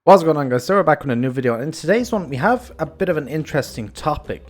What's going on, guys? So we're back with a new video, and in today's one we have a bit of an interesting topic.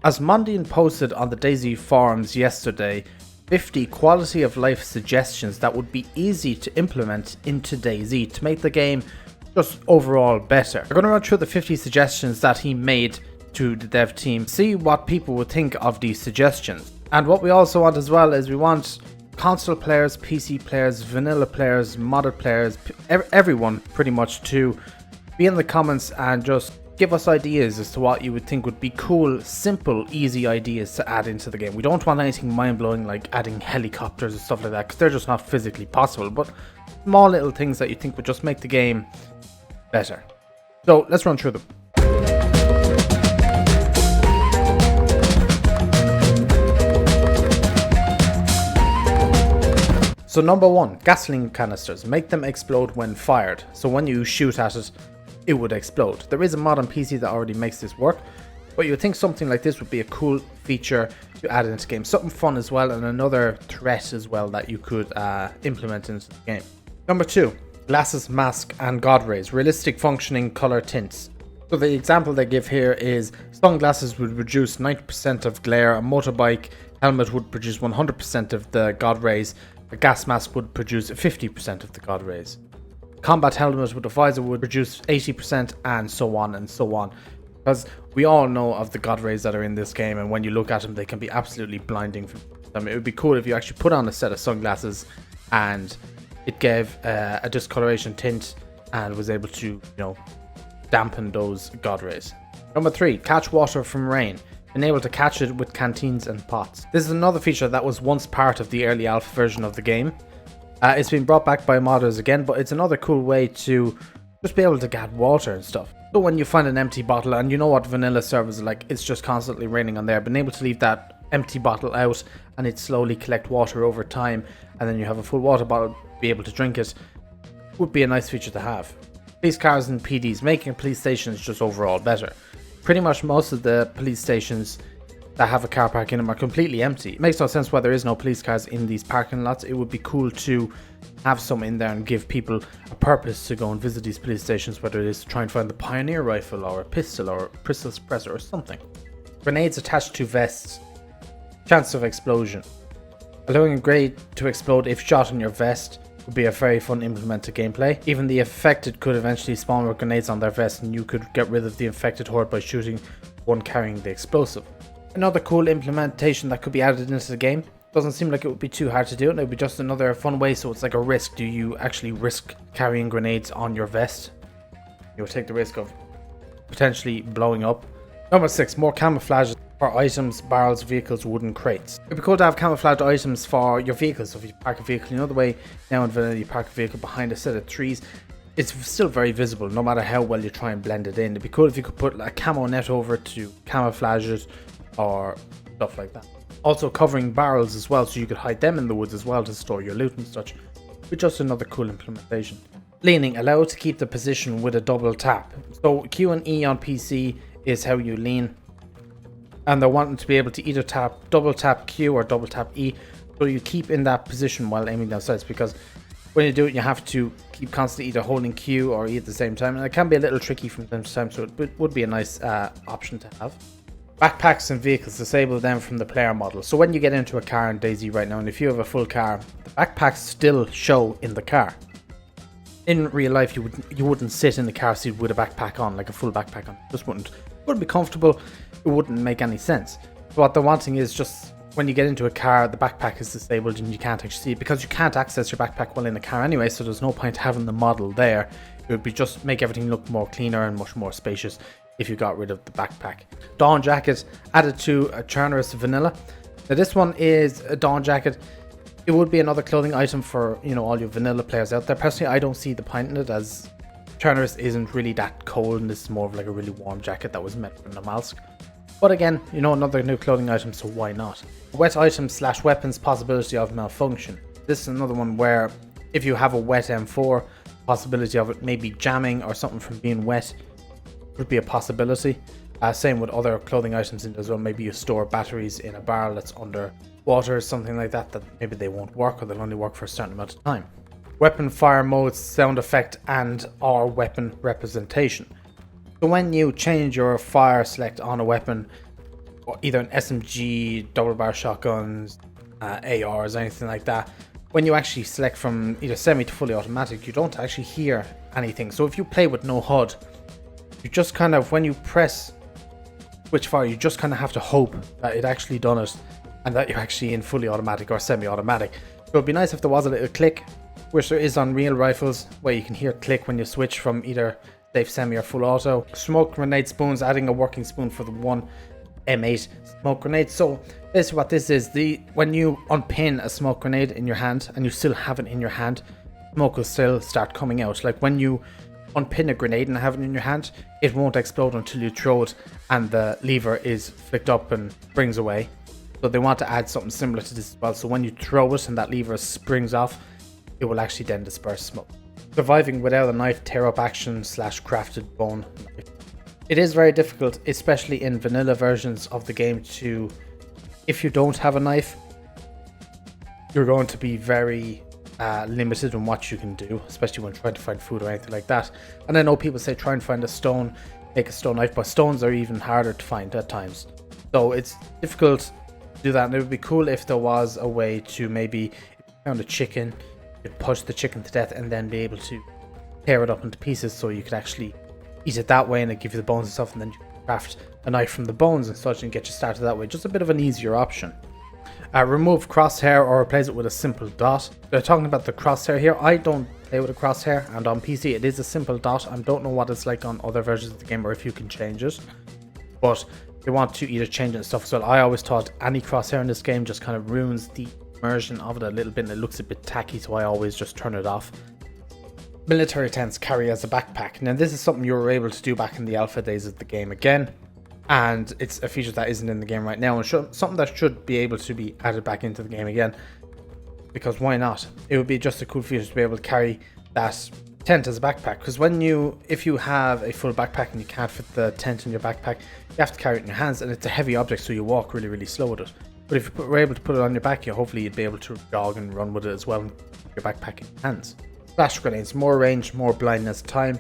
As Mondian posted on the DayZ forums yesterday, 50 quality of life suggestions that would be easy to implement into DayZ to make the game just overall better. We're going to run through the 50 suggestions that he made to the dev team, see what people would think of these suggestions. And what we also want as well is we want console players, PC players, vanilla players, modded players, everyone pretty much to be in the comments and just give us ideas as to what you would think would be cool, simple, easy ideas to add into the game. We don't want anything mind-blowing like adding helicopters and stuff like that, because they're just not physically possible, but small little things that you think would just make the game better. So let's run through them. So number 1, gasoline canisters. Make them explode when fired. So when you shoot at it, it would explode. There is a mod on PC that already makes this work, but you would think something like this would be a cool feature to add into the game. Something fun as well, and another threat as well that you could implement into the game. Number 2, glasses, mask, and god rays. Realistic functioning color tints. So the example they give here is sunglasses would reduce 90% of glare, a motorbike helmet would produce 100% of the god rays, a gas mask would produce 50% of the god rays. Combat helmet with a visor would produce 80%, and so on and so on. Because we all know of the god rays that are in this game, and when you look at them they can be absolutely blinding. I mean, it would be cool if you actually put on a set of sunglasses and it gave a discoloration tint and was able to, dampen those god rays. Number 3, catch water from rain. Been able to catch it with canteens and pots. This is another feature that was once part of the early alpha version of the game. It's been brought back by modders again, but it's another cool way to just be able to get water and stuff. So when you find an empty bottle, and you know what vanilla servers are like, it's just constantly raining on there, being able to leave that empty bottle out and it slowly collect water over time, and then you have a full water bottle, be able to drink it, would be a nice feature to have. Police cars and PDs, making police stations just overall better. Pretty much most of the police stations that have a car park in them are completely empty. It makes no sense why there is no police cars in these parking lots. It would be cool to have some in there and give people a purpose to go and visit these police stations, whether it is to try and find the pioneer rifle or a pistol or a pistol suppressor or something. Grenades attached to vests. Chance of explosion. Allowing a grenade to explode if shot in your vest would be a very fun implement to gameplay. Even the affected could eventually spawn with grenades on their vest, and you could get rid of the infected horde by shooting one carrying the explosive. Another cool implementation that could be added into the game. Doesn't seem like it would be too hard to do, and it would be just another fun way, so it's like a risk. Do you actually risk carrying grenades on your vest? You'll take the risk of potentially blowing up. Number 6, more camouflage for items, barrels, vehicles, wooden crates. It'd be cool to have camouflaged items for your vehicles. So if you park a vehicle, the way now in vanilla you park a vehicle behind a set of trees, it's still very visible no matter how well you try and blend it in. It'd be cool if you could put a camo net over to camouflage it or stuff like that. Also covering barrels as well, so you could hide them in the woods as well to store your loot and such. But just another cool implementation. Leaning, allow to keep the position with a double tap. So Q and E on PC is how you lean, and they're wanting to be able to either double tap Q or double tap E, so you keep in that position while aiming down sights, because when you do it you have to keep constantly either holding Q or E at the same time, and it can be a little tricky from time to time, so it would be a nice option to have. Backpacks and vehicles, disable them from the player model. So when you get into a car in DayZ right now, and if you have a full car, the backpacks still show in the car. In real life you wouldn't sit in the car seat with a backpack on, like a full backpack on. It just wouldn't be comfortable. It wouldn't make any sense. So what they're wanting is just when you get into a car, the backpack is disabled and you can't actually see it, because you can't access your backpack while in the car anyway, so there's no point having the model there. It would be just make everything look more cleaner and much more spacious if you got rid of the backpack. Dawn jacket added to a Charnerous vanilla. Now this one is a Dawn jacket. It would be another clothing item for all your vanilla players out there. Personally, I don't see the point in it, as Charnerous isn't really that cold, and this is more of like a really warm jacket that was meant for Namalsk. But again, another new clothing item, so why not? Wet items / weapons, possibility of malfunction. This is another one where if you have a wet M4, possibility of it maybe jamming or something from being wet would be a possibility. Same with other clothing items in there as well. Maybe you store batteries in a barrel that's under water or something like that, that maybe they won't work, or they'll only work for a certain amount of time. weapon fire modes, sound effect, and or weapon representation. So when you change your fire select on a weapon, or either an SMG, double barrel shotguns, ARs, anything like that, when you actually select from either semi to fully automatic, you don't actually hear anything. So if you play with no HUD, you just kind of, when you press switch fire, you just kind of have to hope that it actually done it and that you're actually in fully automatic or semi-automatic. So it'd be nice if there was a little click, which there is on real rifles, where you can hear click when you switch from either safe semi or full auto. Smoke grenade spoons, adding a working spoon for the one M8 smoke grenade. So basically what this is, when you unpin a smoke grenade in your hand and you still have it in your hand, smoke will still start coming out. Like when you unpin a grenade and have it in your hand, it won't explode until you throw it and the lever is flicked up and springs away. So they want to add something similar to this as well. So when you throw it and that lever springs off, it will actually then disperse smoke. Surviving without a knife, tear up action / crafted bone knife. It is very difficult, especially in vanilla versions of the game, to, if you don't have a knife, you're going to be very limited in what you can do, especially when trying to find food or anything like that. And I know people say try and find a stone, make a stone knife, but stones are even harder to find at times. So it's difficult to do that, and it would be cool if there was a way to maybe, if you found a chicken, you could push the chicken to death and then be able to tear it up into pieces, so you could actually eat it that way and it give you the bones and stuff, and then you can craft a knife from the bones and such and get you started that way. Just a bit of an easier option. Remove crosshair or replace it with a simple dot. They're talking about the crosshair here. I don't play with a crosshair, and on PC it is a simple dot. I don't know what it's like on other versions of the game or if you can change it, but they want to either change it and stuff as well. I always thought any crosshair in this game just kind of ruins the immersion of it a little bit and it looks a bit tacky, so I always just turn it off. Military tents carry as a backpack. Now this is something you were able to do back in the alpha days of the game again, and it's a feature that isn't in the game right now, and something that should be able to be added back into the game again, because why not? It would be just a cool feature to be able to carry that tent as a backpack, because if you have a full backpack and you can't fit the tent in your backpack, you have to carry it in your hands, and it's a heavy object, so you walk really slow with it. But if you were able to put it on your back, hopefully you'd be able to jog and run with it as well, and your backpack in your hands. Flash grenades, more range, more blindness time.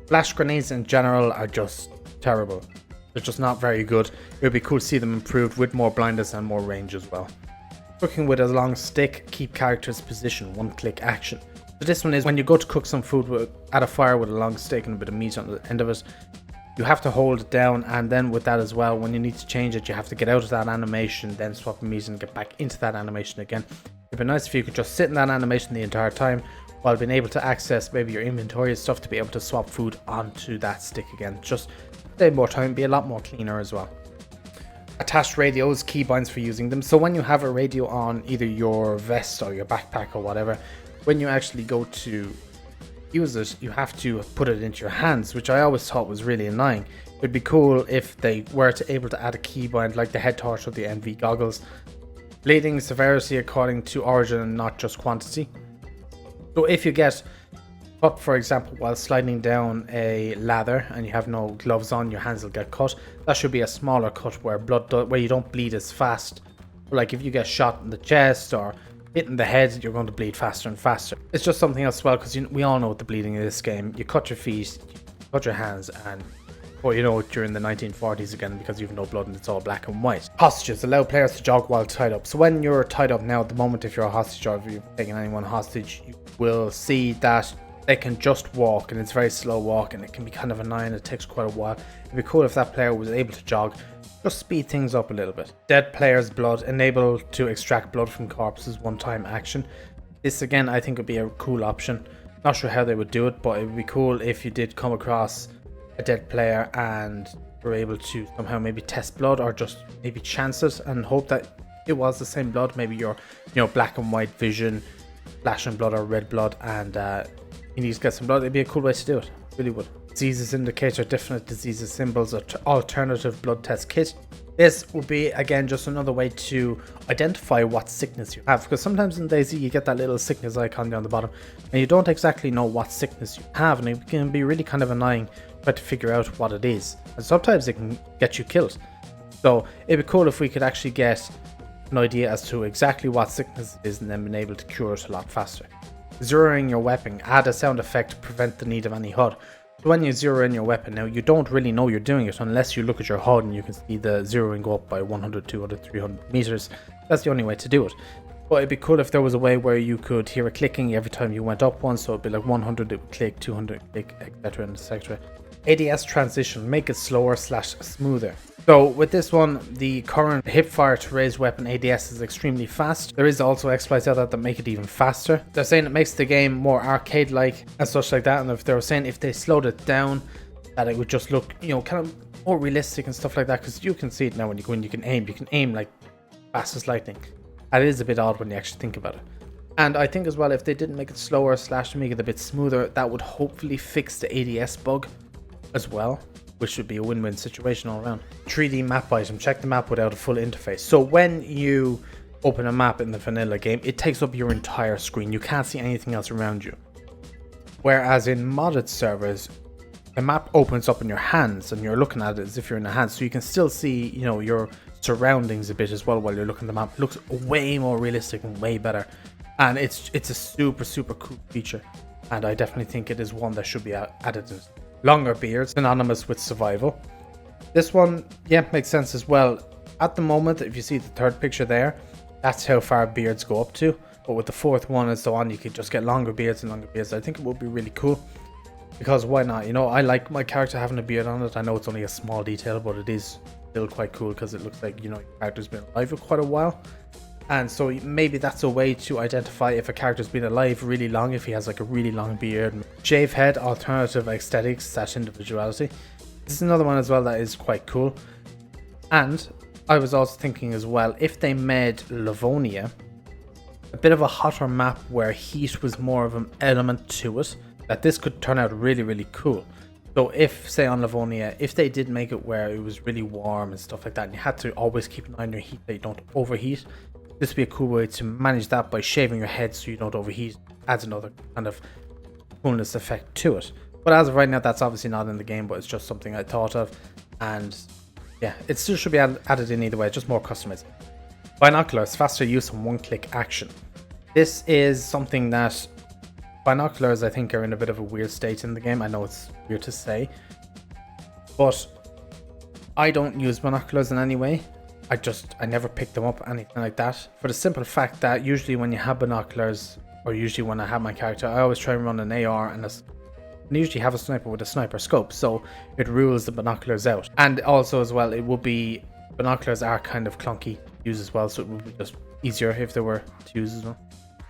Flash grenades in general are just terrible. They're just not very good. It would be cool to see them improved with more blindness and more range as well. Cooking with a long stick, keep character's position, one click action. So this one is when you go to cook some food at a fire with a long stick and a bit of meat on the end of it, you have to hold it down, and then with that as well, when you need to change it, you have to get out of that animation, then swap the meat and get back into that animation again. It'd be nice if you could just sit in that animation the entire time while being able to access maybe your inventory and stuff to be able to swap food onto that stick again. Just save more time, be a lot more cleaner as well. Attached radios, keybinds for using them. So when you have a radio on either your vest or your backpack or whatever, when you actually go to use it, you have to put it into your hands, which I always thought was really annoying. It'd be cool if they were able to add a keybind like the head torch or the NV goggles. Bleeding severity according to origin and not just quantity. So if you get cut, for example, while sliding down a ladder and you have no gloves on, your hands will get cut. That should be a smaller cut where you don't bleed as fast. Like if you get shot in the chest or hit in the head, you're going to bleed faster and faster. It's just something else as well, because we all know what the bleeding in this game. You cut your feet, you cut your hands, and before you know it, you're in the 1940s again because you have no blood and it's all black and white. Hostages allow players to jog while tied up. So when you're tied up now, at the moment, if you're a hostage or if you're taking anyone hostage, you will see that they can just walk, and it's very slow walk, and it can be kind of annoying. It takes quite a while. It'd be cool if that player was able to jog, just speed things up a little bit. Dead player's blood, enable to extract blood from corpses, one-time action. This again, I think would be a cool option. Not sure how they would do it, but it would be cool if you did come across a dead player and were able to somehow maybe test blood, or just maybe chance it and hope that it was the same blood. Maybe your black and white vision, flashing blood or red blood, and you need to get some blood. It'd be a cool way to do it, really would. Diseases indicator, definite diseases symbols, alternative blood test kit. This will be again just another way to identify what sickness you have, because sometimes in DayZ you get that little sickness icon down the bottom and you don't exactly know what sickness you have, and it can be really kind of annoying trying to figure out what it is, and sometimes it can get you killed. So it'd be cool if we could actually get an idea as to exactly what sickness it is and then being able to cure it a lot faster. zeroing your weapon, add a sound effect to prevent the need of any HUD. So when you zero in your weapon, now you don't really know you're doing it unless you look at your HUD and you can see the zeroing go up by 100, 200, 300 meters. That's the only way to do it. But it'd be cool if there was a way where you could hear it clicking every time you went up one, so it'd be like 100 it would click, 200 click, etc. and etc. ADS transition, make it slower / smoother. So with this one, the current hipfire to raise weapon ADS is extremely fast. There is also exploits out there that make it even faster. They're saying it makes the game more arcade-like and such like that. And if they were saying if they slowed it down, that it would just look, you know, kind of more realistic and stuff like that. Because you can see it now when you can aim like fast as lightning. And it is a bit odd when you actually think about it. And I think as well, if they didn't make it slower / make it a bit smoother, that would hopefully fix the ADS bug as well, which would be a win-win situation all around. 3D map item, check the map without a full interface. So when you open a map in the vanilla game, it takes up your entire screen. You can't see anything else around you. Whereas in modded servers, the map opens up in your hands and you're looking at it as if you're in the hands. So you can still see, you know, your surroundings a bit as well while you're looking at the map. It looks way more realistic and way better. And it's a super cool feature. And I definitely think it is one that should be added in. Longer beards, synonymous with survival. This one, yeah, makes sense as well. At the moment, if you see the third picture there, that's how far beards go up to. But with the fourth one and so on, you could just get longer beards and longer beards. I think it would be really cool. Because why not? You know, I like my character having a beard on it. I know it's only a small detail, but it is still quite cool because it looks like, you know, your character's been alive for quite a while. And so maybe that's a way to identify if a character's been alive really long, if he has like a really long beard. Shave head, alternative aesthetics / individuality. This is another one as well that is quite cool. And I was also thinking as well, if they made Livonia a bit of a hotter map where heat was more of an element to it, that this could turn out really cool. So if, say on Livonia, if they did make it where it was really warm and stuff like that, and you had to always keep an eye on your heat that you don't overheat, this would be a cool way to manage that by shaving your head so you don't overheat. Adds another kind of coolness effect to it. But as of right now, that's obviously not in the game, but it's just something I thought of. And yeah, it still should be added in either way, just more customized. Binoculars, faster use and one-click action. This is something that binoculars, I think, are in a bit of a weird state in the game. I know it's weird to say, but I don't use binoculars in any way. I never pick them up, anything like that. For the simple fact that usually when you have binoculars, or usually when I have my character, I always try and run an AR and usually have a sniper with a sniper scope, so it rules the binoculars out. And also as well, it would be, binoculars are kind of clunky to use as well, so it would be just easier if they were to use as well.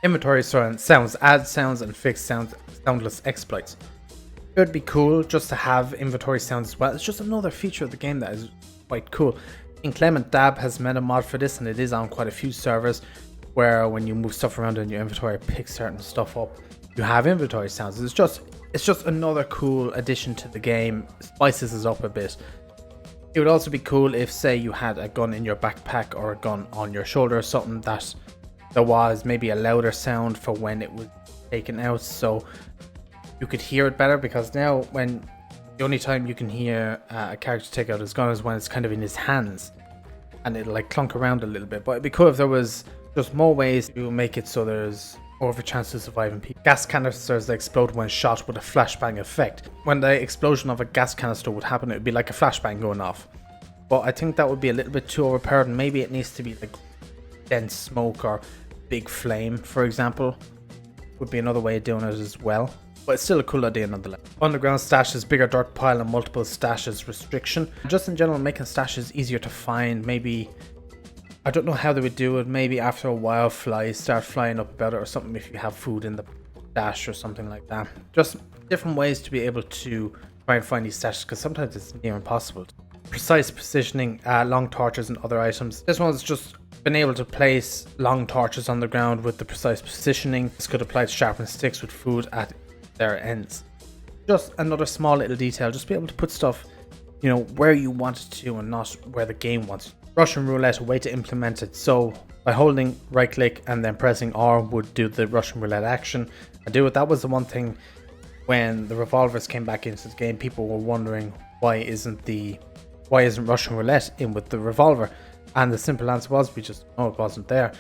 Inventory sounds, add sounds and fix soundless exploits. It would be cool just to have inventory sounds as well. It's just another feature of the game that is quite cool. Inclement Dab has made a mod for this, and it is on quite a few servers where when you move stuff around in your inventory, pick certain stuff up, you have inventory sounds. It's just another cool addition to the game. Spices it up a bit. It would also be cool if, say, you had a gun in your backpack or a gun on your shoulder or something, that there was maybe a louder sound for when it was taken out, so you could hear it better. Because now when the only time you can hear a character take out his gun is when it's kind of in his hands and it'll like clunk around a little bit. But it'd be cool if there was just more ways to make it so there's more of a chance to survive in peace. Gas canisters that explode when shot with a flashbang effect. When the explosion of a gas canister would happen, it would be like a flashbang going off. But I think that would be a little bit too overpowered, and maybe it needs to be like dense smoke or big flame, for example, would be another way of doing it as well. But it's still a cool idea nonetheless. Underground stashes, bigger dirt pile and multiple stashes restriction. Just in general, making stashes easier to find. Maybe, I don't know how they would do it, maybe after a while flies start flying up about it or something if you have food in the stash or something like that. Just different ways to be able to try and find these stashes, because sometimes it's near impossible. Precise positioning, long torches and other items. This one's just been able to place long torches on the ground with the precise positioning. This could apply to sharpen sticks with food at their ends. Just another small little detail, just be able to put stuff, you know, where you want it to and not where the game wants it. Russian roulette, a way to implement it. So by holding right click and then pressing R would do the Russian roulette action and do it. That was the one thing when the revolvers came back into the game, people were wondering why isn't Russian roulette in with the revolver, and the simple answer was we just know it wasn't there.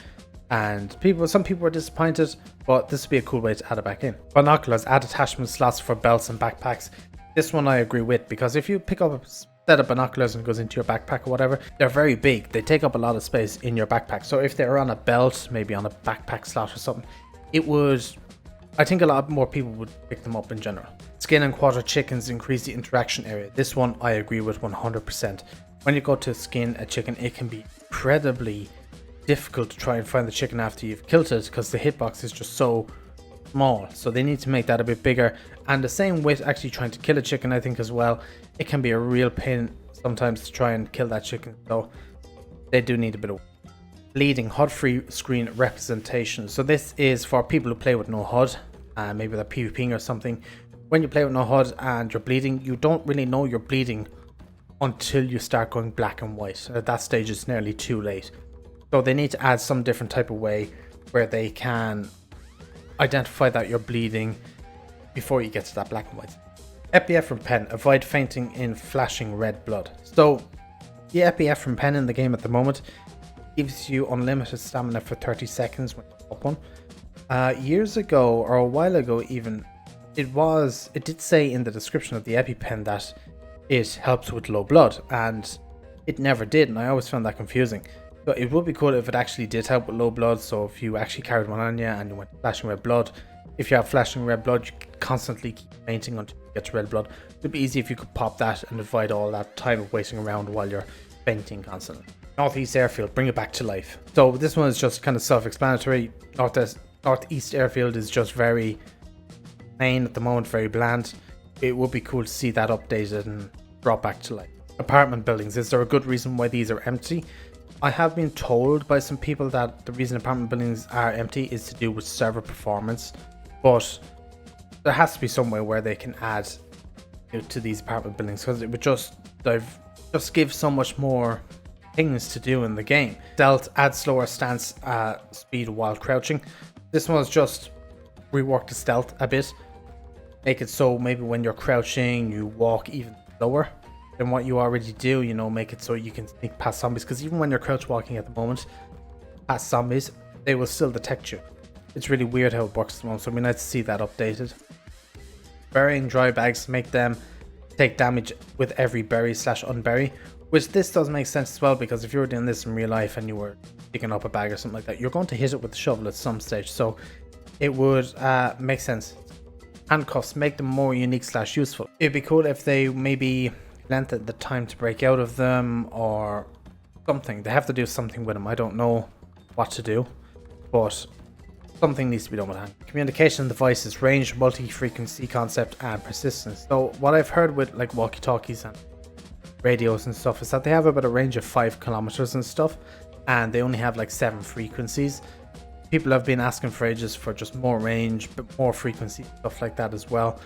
and some people were disappointed, but this would be a cool way to add it back in. Binoculars, add attachment slots for belts and backpacks. This one I agree with, because if you pick up a set of binoculars and it goes into your backpack or whatever, they're very big. They take up a lot of space in your backpack. So if they're on a belt, maybe on a backpack slot or something, it would, I think a lot more people would pick them up in general. Skin and quarter chickens increase the interaction area. This one I agree with 100%. When you go to skin a chicken, it can be incredibly difficult to try and find the chicken after you've killed it, because the hitbox is just so small. So they need to make that a bit bigger. And the same with actually trying to kill a chicken, I think, as well. It can be a real pain sometimes to try and kill that chicken. So they do need a bit of bleeding. HUD free screen representation. So this is for people who play with no HUD, maybe they're PvPing or something. When you play with no HUD and you're bleeding, you don't really know you're bleeding until you start going black and white. At that stage it's nearly too late. So they need to add some different type of way where they can identify that you're bleeding before you get to that black and white. EPF from pen, avoid fainting in flashing red blood. So the EPF from pen in the game at the moment gives you unlimited stamina for 30 seconds when you pop one. Years ago, or a while ago even, it did say in the description of the EpiPen that it helps with low blood, and it never did, and I always found that confusing. So it would be cool if it actually did help with low blood. So if you actually carried one on you and you went flashing red blood, if you have flashing red blood, you constantly keep fainting until you get to red blood. It would be easy if you could pop that and avoid all that time of waiting around while you're fainting constantly. Northeast Airfield, bring it back to life. So this one is just kind of self-explanatory. Northeast Airfield is just very plain at the moment, very bland. It would be cool to see that updated and brought back to life. Apartment buildings, is there a good reason why these are empty? I have been told by some people that the reason apartment buildings are empty is to do with server performance, but there has to be some way where they can add to these apartment buildings, because it would just give so much more things to do in the game. Stealth, add slower stance speed while crouching. This one was just rework the stealth a bit, make it so maybe when you're crouching you walk even slower than what you already do, you know, make it so you can sneak past zombies, because even when you're crouch walking at the moment past zombies, they will still detect you. It's really weird how it works at the moment, so it'd be nice to see that updated. Burying dry bags, make them take damage with every berry / unbury, which this does make sense as well, because if you were doing this in real life and you were picking up a bag or something like that, you're going to hit it with the shovel at some stage, so it would make sense. Handcuffs, make them more unique / useful. It'd be cool if they maybe lengthened the time to break out of them or something. They have to do something with them. I don't know what to do, but something needs to be done with hand. Communication devices, range, multi-frequency concept, and persistence. So what I've heard with like walkie-talkies and radios and stuff is that they have about a range of 5 kilometers and stuff, and they only have like 7 frequencies. People have been asking for ages for just more range, but more frequency, stuff like that as well.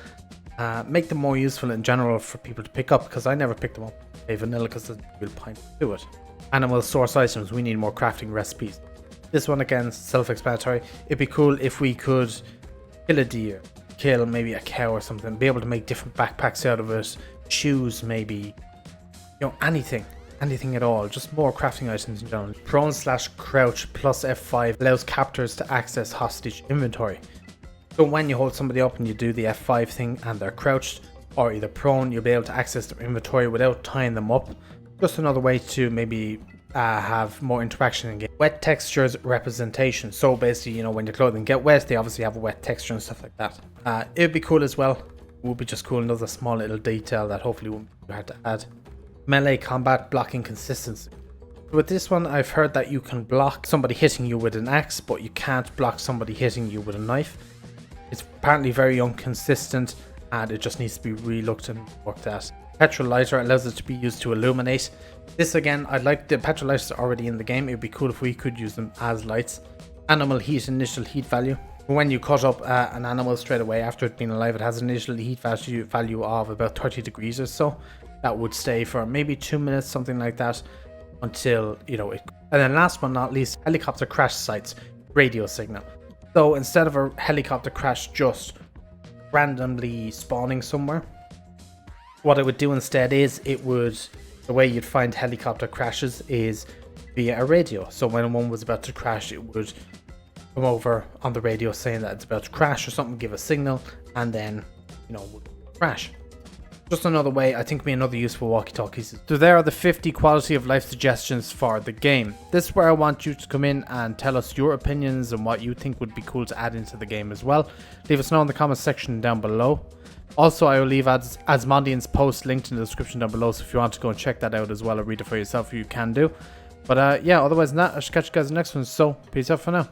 Make them more useful in general for people to pick up, because I never picked them up in vanilla because there's no real point to it. Animal source items, we need more crafting recipes. This one again, self-explanatory. It'd be cool if we could kill a deer, kill maybe a cow or something, be able to make different backpacks out of it, shoes maybe, you know, anything at all, just more crafting items in general. Prone / crouch plus F5 allows captors to access hostage inventory. So when you hold somebody up and you do the F5 thing and they're crouched or either prone, you'll be able to access their inventory without tying them up. Just another way to maybe have more interaction in game. Wet textures representation. So basically, you know, when your clothing get wet, they obviously have a wet texture and stuff like that. It'd be cool as well. It would be just cool, another small little detail that hopefully won't be hard to add. Melee combat blocking consistency. With this one, I've heard that you can block somebody hitting you with an axe, but you can't block somebody hitting you with a knife. It's apparently very inconsistent, and it just needs to be re-looked and worked at. Petrol lighter allows it to be used to illuminate. This again, I like the petrol lighters already in the game. It would be cool if we could use them as lights. Animal heat, initial heat value. When you cut up an animal straight away after it being alive, it has an initial heat value of about 30 degrees or so. That would stay for maybe 2 minutes, something like that, until, you know, it. And then last but not least, helicopter crash sites, radio signal. So instead of a helicopter crash just randomly spawning somewhere, what it would do instead is the way you'd find helicopter crashes is via a radio. So when one was about to crash, it would come over on the radio saying that it's about to crash or something, give a signal, and then, you know, would crash. Just another way, I think, be another useful walkie-talkies. So there are the 50 quality of life suggestions for the game. This is where I want you to come in and tell us your opinions and what you think would be cool to add into the game as well. Leave us know in the comments section down below. Also, I will leave Asmondian's post linked in the description down below, so if you want to go and check that out as well or read it for yourself, you can do. But yeah, otherwise than that, I should catch you guys in the next one. So, peace out for now.